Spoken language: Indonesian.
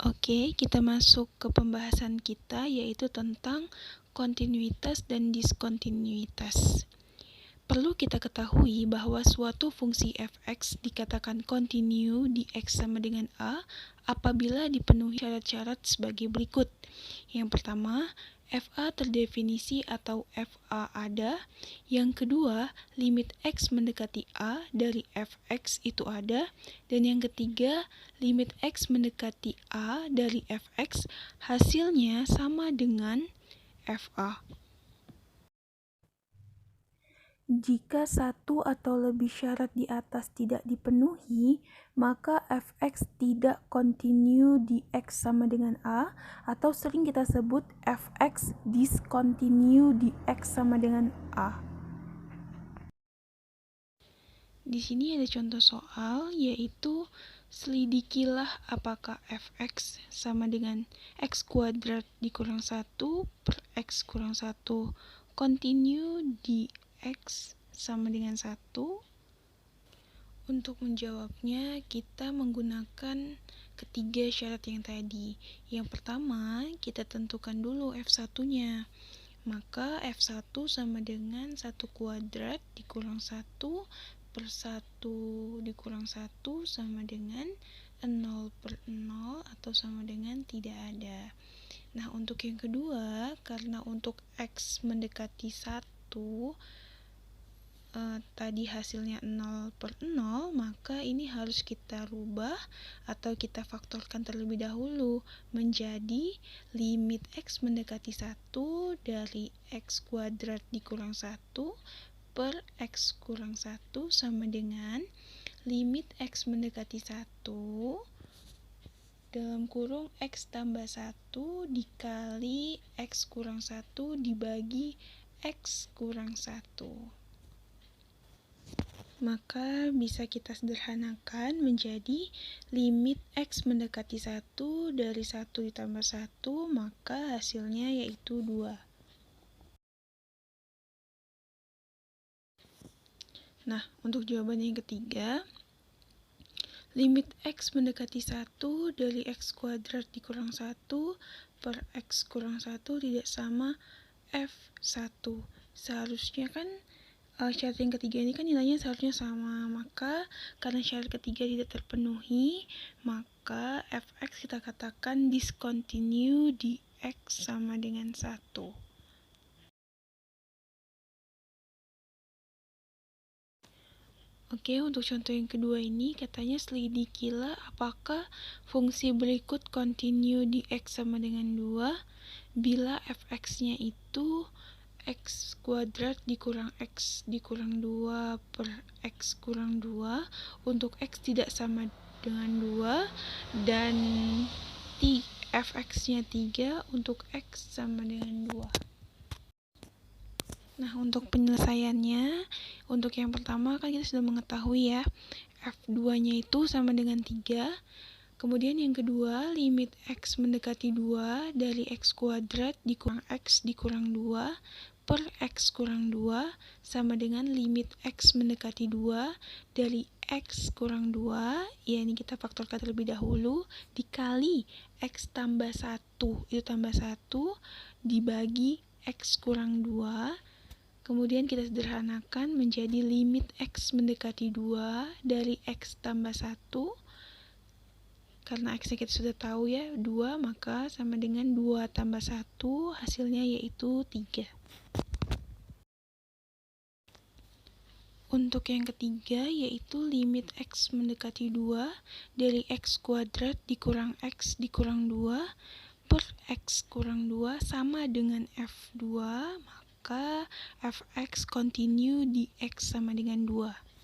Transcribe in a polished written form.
Oke, kita masuk ke pembahasan kita, yaitu tentang kontinuitas dan diskontinuitas. Perlu kita ketahui bahwa suatu fungsi f(x) dikatakan kontinu di x sama dengan a apabila dipenuhi syarat-syarat sebagai berikut. Yang pertama, fa terdefinisi atau fa ada. Yang kedua, limit x mendekati a dari f(x) itu ada. Dan yang ketiga, limit x mendekati a dari f(x) hasilnya sama dengan fa. Jika satu atau lebih syarat di atas tidak dipenuhi, maka f(x) tidak kontinu di x sama dengan a, atau sering kita sebut f(x) diskontinu di x sama dengan a. Di sini ada contoh soal, yaitu selidikilah apakah f(x) sama dengan x kuadrat dikurang 1 per x kurang 1 kontinu di x sama dengan 1. Untuk menjawabnya, kita menggunakan ketiga syarat yang tadi. Yang pertama, kita tentukan dulu f1-nya. Maka f1 sama dengan 1 kuadrat dikurang 1 per 1 dikurang 1 sama dengan 0 per 0 atau sama dengan tidak ada. Nah, untuk yang kedua, karena untuk x mendekati 1, tadi hasilnya 0 per 0, maka ini harus kita rubah atau kita faktorkan terlebih dahulu menjadi limit x mendekati 1 dari x kuadrat dikurang 1 per x kurang 1 sama dengan limit x mendekati 1 dalam kurung x tambah 1 dikali x kurang 1 dibagi x kurang 1. Maka bisa kita sederhanakan menjadi limit x mendekati 1 dari 1 ditambah 1, maka hasilnya yaitu 2. Nah, untuk jawaban yang ketiga, limit x mendekati 1 dari x kuadrat dikurang 1 per x kurang 1 tidak sama f1. Seharusnya kan syarat yang ketiga ini kan nilainya seharusnya sama, maka karena syarat ketiga tidak terpenuhi, maka f(x) kita katakan diskontinu di x sama dengan 1. Oke, untuk contoh yang kedua ini katanya selidikilah apakah fungsi berikut kontinu di x sama dengan 2 bila f(x)-nya itu x kuadrat dikurang x dikurang 2 per x kurang 2 untuk x tidak sama dengan 2 dan f(x)-nya 3 untuk x sama dengan 2. Nah, untuk penyelesaiannya, untuk yang pertama kan kita sudah mengetahui ya, f2-nya itu sama dengan 3. Kemudian yang kedua, limit x mendekati 2 dari x kuadrat dikurang x dikurang 2 per x kurang 2 sama dengan limit x mendekati 2 dari x kurang 2, ya ini kita faktorkan terlebih dahulu, dikali x tambah 1, itu tambah 1, dibagi x kurang 2, kemudian kita sederhanakan menjadi limit x mendekati 2 dari x tambah 1, karena x-nya kita sudah tahu ya, 2, maka sama dengan 2 tambah 1, hasilnya yaitu 3. Untuk yang ketiga, yaitu limit x mendekati 2 dari x kuadrat dikurang x dikurang 2 per x kurang 2 sama dengan f2, maka f(x) kontinu di x sama dengan 2.